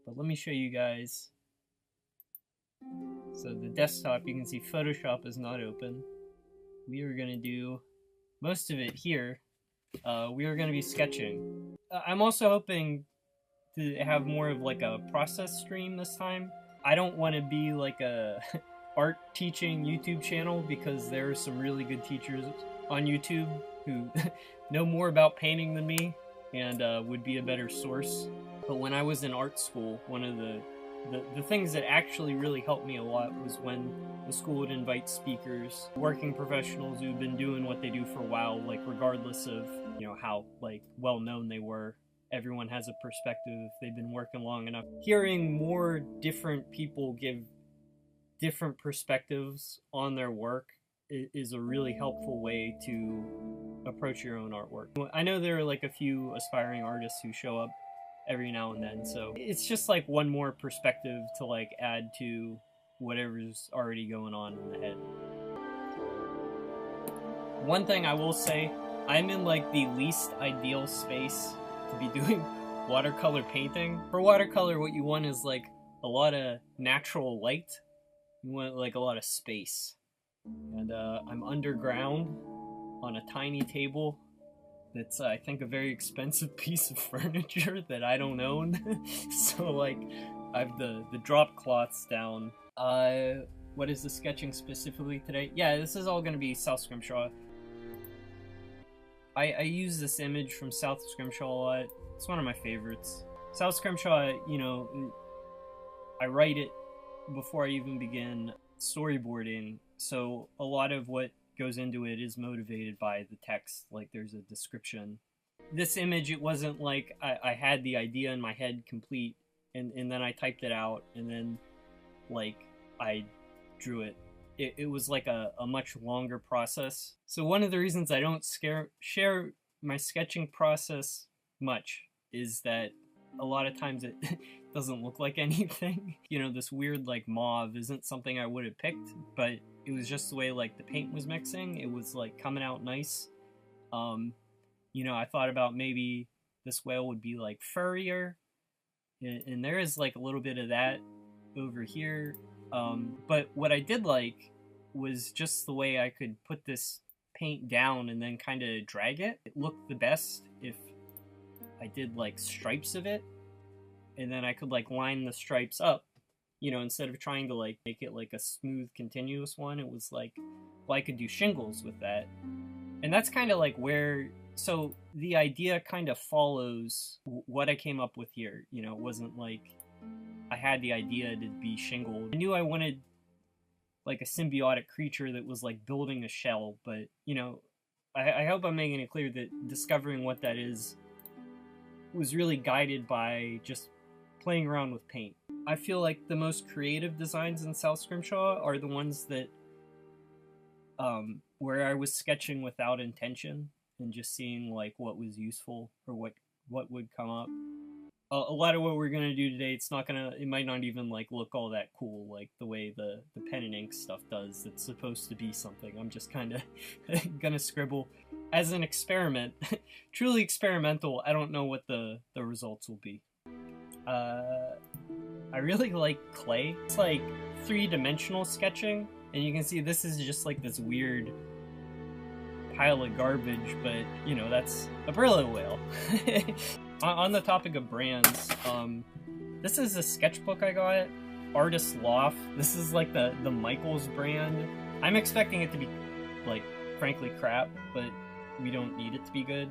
But let me show you guys. So the desktop, you can see Photoshop is not open. We are going to do most of it here. We are going to be sketching. I'm also hoping to have more of like a process stream this time. I don't want to be like a art teaching YouTube channel, because there are some really good teachers on YouTube who know more about painting than me and would be a better source. But when I was in art school, one of the things that actually really helped me a lot was when the school would invite speakers, working professionals who've been doing what they do for a while, like regardless of, you know, how like well known they were. Everyone has a perspective if they've been working long enough. Hearing more different people give different perspectives on their work is a really helpful way to approach your own artwork. I know there are like a few aspiring artists who show up every now and then, so it's just like one more perspective to like add to whatever's already going on in the head. One thing I will say, I'm in like the least ideal space to be doing watercolor painting. For watercolor, what you want is like a lot of natural light. You want like a lot of space. And I'm underground on a tiny table that's I think a very expensive piece of furniture that I don't own. So like I have the drop cloths down. What is the sketching specifically today? Yeah, this is all gonna be South Scrimshaw. I use this image from South Scrimshaw a lot. It's one of my favorites. South Scrimshaw, you know, I write it before I even begin storyboarding, so a lot of what goes into it is motivated by the text. Like there's a description. This image, it wasn't like I had the idea in my head complete and then I typed it out and then like I drew it. It was like a much longer process. So one of the reasons I don't share my sketching process much is that a lot of times it doesn't look like anything. You know, this weird like mauve isn't something I would have picked, but it was just the way like the paint was mixing. It was like coming out nice. You know, I thought about maybe this whale would be like furrier, and there is like a little bit of that over here. But what I did like was just the way I could put this paint down and then kind of drag it. It looked the best if I did like stripes of it, and then I could like line the stripes up, you know, instead of trying to like make it like a smooth continuous one. It was like, well, I could do shingles with that. And that's kind of like where, so the idea kind of follows what I came up with here. You know, it wasn't like I had the idea to be shingled. I knew I wanted like a symbiotic creature that was like building a shell, but you know, I hope I'm making it clear that discovering what that is was really guided by just playing around with paint. I feel like the most creative designs in South Scrimshaw are the ones that where I was sketching without intention and just seeing like what was useful or what would come up. A lot of what we're gonna do today, it might not even like look all that cool like the way the pen and ink stuff does. It's supposed to be something. I'm just kind of gonna scribble as an experiment. Truly experimental. I don't know what the results will be. I really like clay. It's like three-dimensional sketching, and you can see this is just like this weird pile of garbage, but you know, that's a Brillo whale. On the topic of brands, this is a sketchbook I got, Artist Loft. This is like the Michaels brand. I'm expecting it to be like frankly crap, but we don't need it to be good.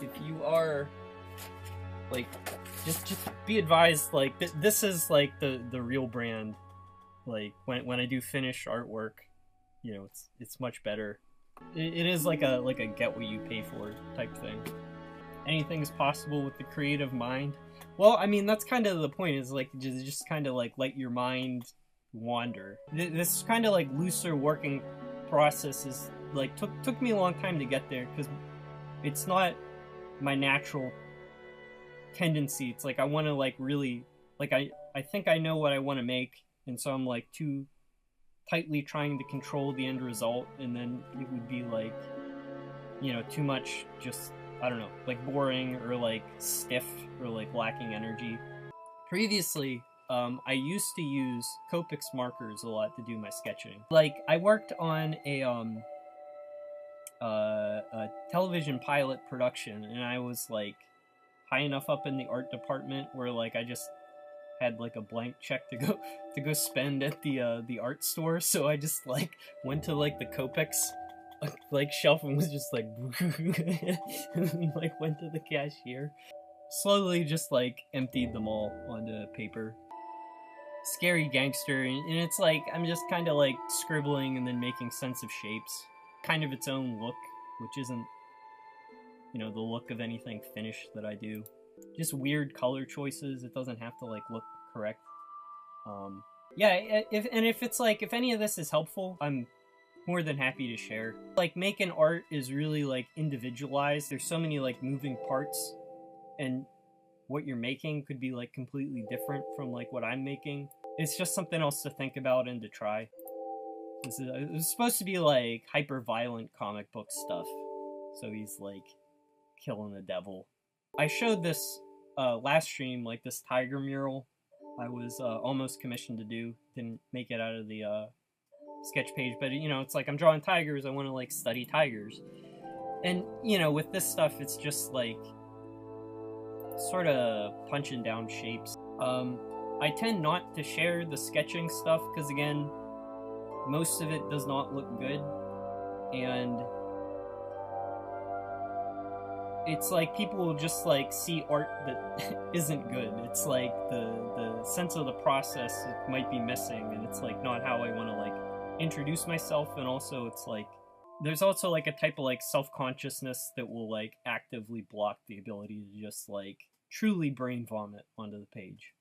If you are like, just be advised, like this is like the real brand. Like when I do finished artwork, you know, it's much better. It is like a get what you pay for type thing. Anything is possible with the creative mind. Well, I mean, that's kind of the point, is like just kind of like let your mind wander. This kind of like looser working process is like took me a long time to get there, because it's not my natural tendency. It's like I want to like really, like I think I know what I want to make, and so I'm like too tightly trying to control the end result, and then it would be like, you know, too much just I don't know, like boring or like stiff or like lacking energy. Previously, I used to use Copics markers a lot to do my sketching. Like, I worked on a television pilot production, and I was like high enough up in the art department where like I just had like a blank check to go spend at the art store, so I just like went to like the Copics like shelf and was just like and then, like went to the cashier, slowly just like emptied them all onto paper. Scary gangster, and it's like I'm just kind of like scribbling and then making sense of shapes, kind of its own look, which isn't, you know, the look of anything finished that I do. Just weird color choices. It doesn't have to like look correct. Yeah, if it's like, if any of this is helpful, I'm more than happy to share. Like, making art is really like individualized. There's so many like moving parts, and what you're making could be like completely different from like what I'm making. It's just something else to think about and to try. It was supposed to be like hyper violent comic book stuff, so he's like killing the devil. I showed this last stream, like this tiger mural I was almost commissioned to do. Didn't make it out of the sketch page, but you know, it's like I'm drawing tigers, I want to like study tigers. And you know, with this stuff, it's just like sort of punching down shapes. I tend not to share the sketching stuff because, again, most of it does not look good, and it's like people will just like see art that isn't good. It's like the sense of the process might be missing, and it's like not how I want to like introduce myself. And also it's like there's also like a type of like self-consciousness that will like actively block the ability to just like truly brain vomit onto the page.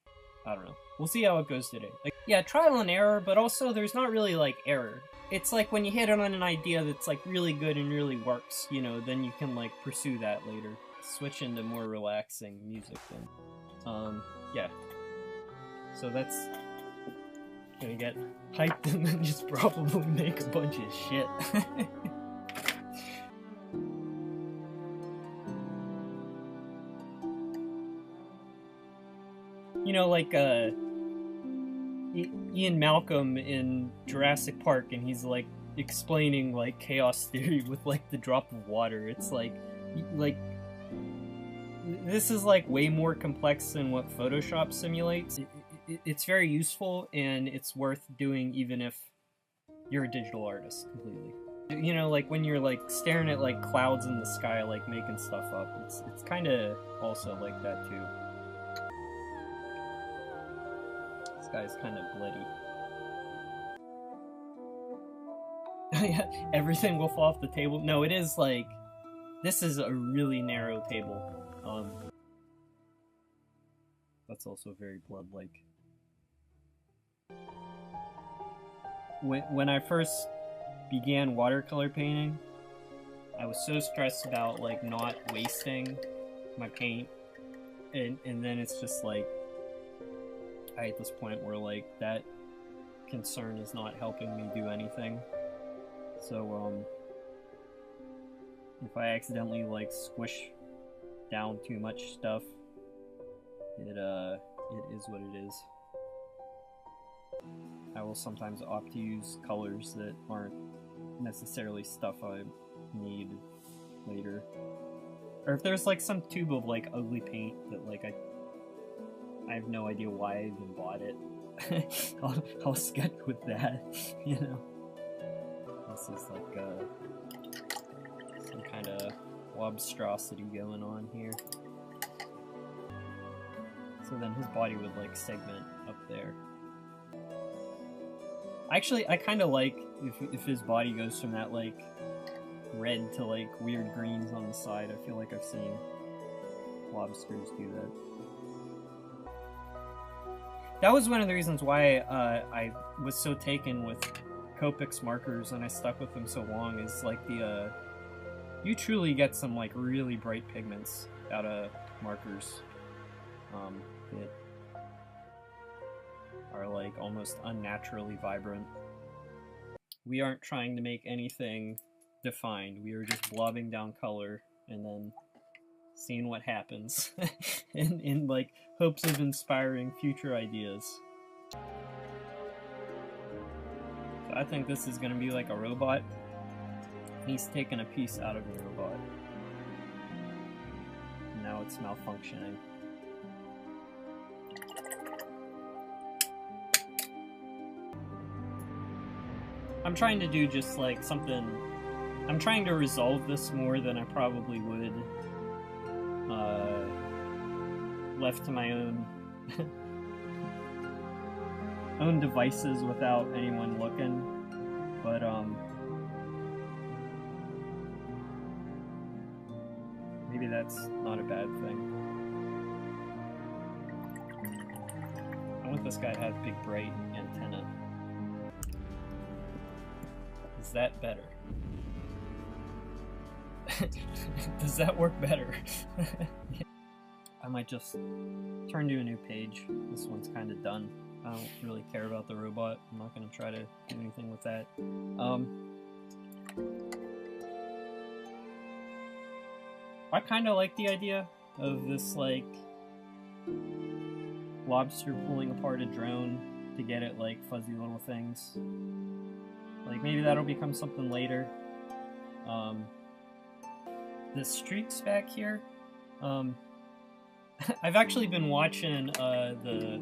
I don't know. We'll see how it goes today. Like, yeah, trial and error, but also there's not really like error. It's like when you hit on an idea that's like really good and really works, you know, then you can like pursue that later. Switch into more relaxing music then. Yeah. So that's gonna get hyped and then just probably make a bunch of shit. You know, like Ian Malcolm in Jurassic Park, and he's like explaining like chaos theory with like the drop of water. It's like this is like way more complex than what Photoshop simulates. It's very useful, and it's worth doing even if you're a digital artist completely. You know, like when you're like staring at like clouds in the sky, like making stuff up, it's kind of also like that too. This guy's kind of bloody. Yeah, everything will fall off the table. No, it is like, this is a really narrow table. That's also very blood-like. When I first began watercolor painting, I was so stressed about like not wasting my paint, and then it's just like I at this point where like that concern is not helping me do anything. So if I accidentally like squish down too much stuff, it is what it is. I will sometimes opt to use colors that aren't necessarily stuff I need later. Or if there's like some tube of like ugly paint that like I have no idea why I even bought it, I'll sketch with that, you know. This is like some kind of lobstrosity going on here. So then his body would like segment up there. Actually, I kind of like if his body goes from that like red to like weird greens on the side. I feel like I've seen lobsters do that. That was one of the reasons why I was so taken with Copics markers and I stuck with them so long, is like you truly get some like really bright pigments out of markers that are like almost unnaturally vibrant. We aren't trying to make anything defined. We are just blobbing down color and then seeing what happens, in like hopes of inspiring future ideas. So I think this is going to be like a robot. He's taken a piece out of the robot. And now it's malfunctioning. I'm trying to do just like something. I'm trying to resolve this more than I probably would left to my own own devices without anyone looking. But maybe that's not a bad thing. I want this guy to have big bright antenna. Is that better? Does that work better? I might just turn to a new page. This one's kind of done. I don't really care about the robot. I'm not going to try to do anything with that. I kind of like the idea of this, like, lobster pulling apart a drone to get at, like, fuzzy little things. Like, maybe that'll become something later. The streaks back here, I've actually been watching the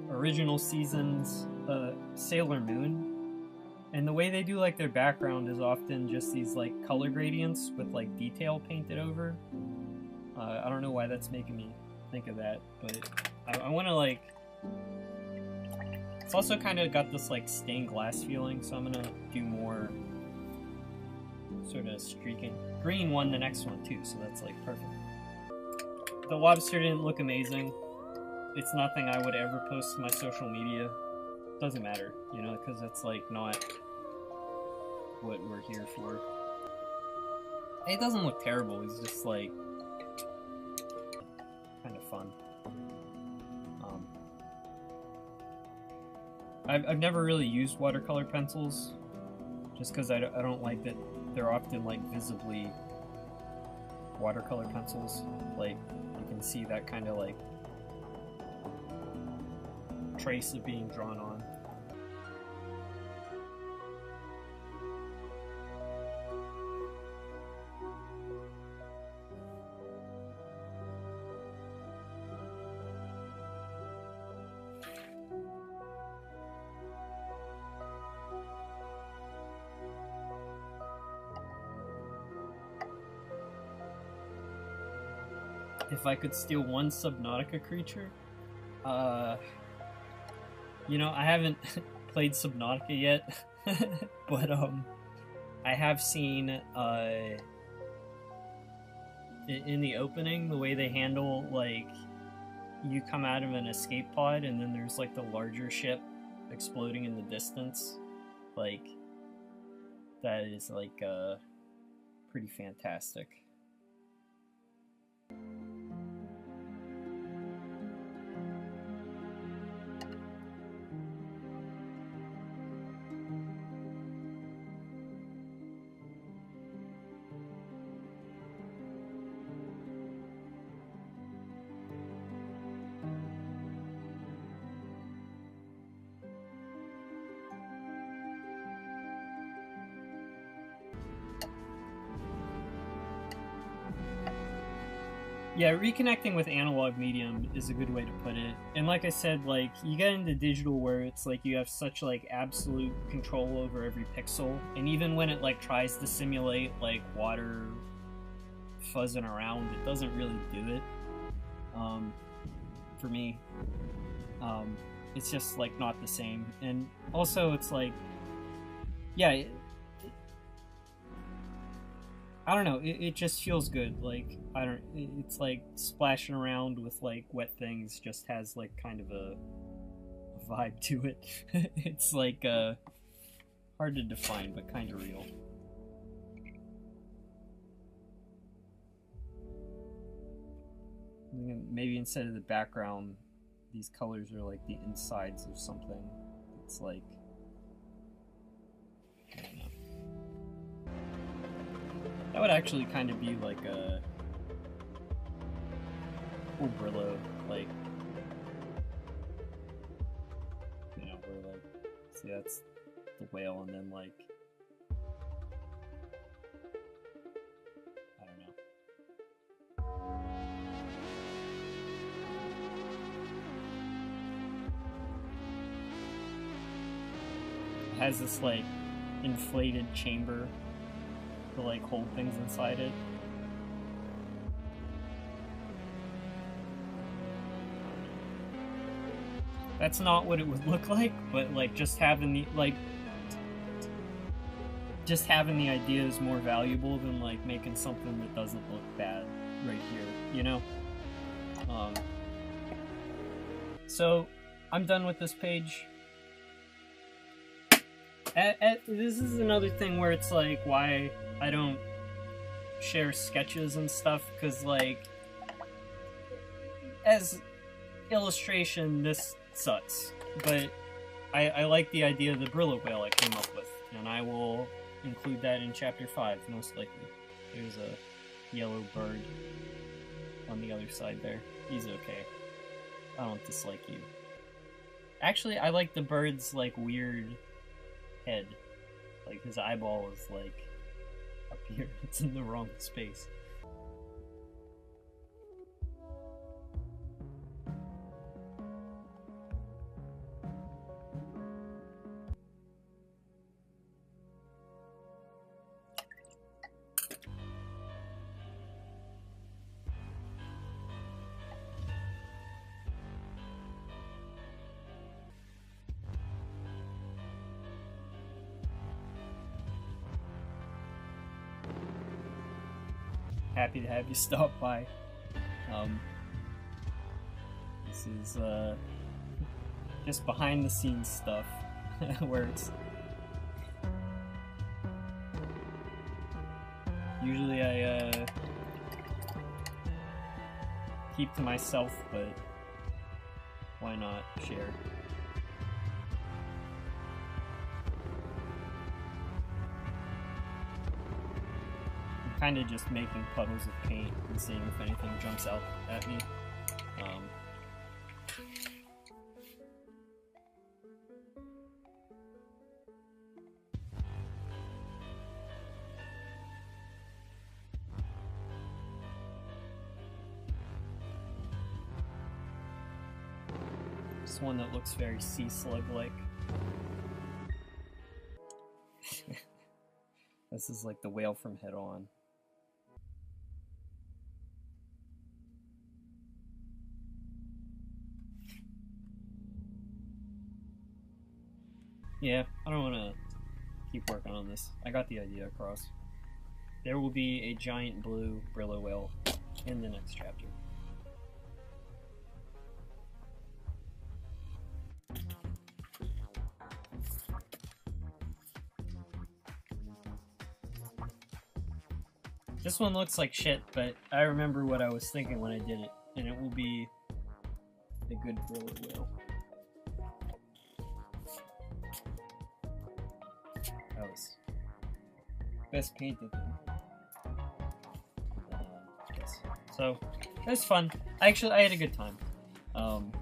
original season's Sailor Moon, and the way they do like their background is often just these like color gradients with like detail painted over. I don't know why that's making me think of that, but I want to like. It's also kind of got this like stained glass feeling, so I'm gonna do more sort of streaking. Green won the next one too, so that's like perfect. The lobster didn't look amazing. It's nothing I would ever post to my social media. Doesn't matter, you know, because it's like not what we're here for. It doesn't look terrible, he's just like kind of fun. I've never really used watercolor pencils just because I don't like that they're often like visibly watercolor pencils. Like you can see that kind of like trace of being drawn on. If I could steal one Subnautica creature, you know, I haven't played Subnautica yet, but I have seen in the opening the way they handle like you come out of an escape pod and then there's like the larger ship exploding in the distance. Like that is like pretty fantastic. Yeah, reconnecting with analog medium is a good way to put it. And like I said, like, you get into digital where it's like you have such like absolute control over every pixel. And even when it like tries to simulate like water fuzzing around, it doesn't really do it. For me. It's just like not the same. And also it's like, yeah, I don't know, it just feels good. Like, it's like splashing around with like wet things just has like kind of a vibe to it. It's like hard to define, but kind of real. Maybe instead of the background, these colors are like the insides of something. It's like, I don't know. That would actually kind of be like a typical Brillo, like, you know, where like, see, that's the whale, and then like, I don't know. It has this like inflated chamber to like hold things inside it. That's not what it would look like, but like just having the idea is more valuable than like making something that doesn't look bad right here, you know? So I'm done with this page. This is another thing where it's like why I don't share sketches and stuff, because like as illustration this sucks, but I like the idea of the Brillo whale I came up with, and I will include that in chapter 5 most likely. There's a yellow bird on the other side there. He's okay. I don't dislike you. Actually, I like the bird's like weird head. Like his eyeball is like up here. It's in the wrong space. Happy to have you stop by. This is just behind the scenes stuff where it's usually I keep to myself, but why not share? Kind of just making puddles of paint and seeing if anything jumps out at me. This one that looks very sea slug-like. This is like the whale from Head On. Yeah, I don't want to keep working on this. I got the idea across. There will be a giant blue Brillo whale in the next chapter. This one looks like shit, but I remember what I was thinking when I did it, and it will be a good Brillo whale. That was best painted thing. Yes. So, it was fun. I had a good time.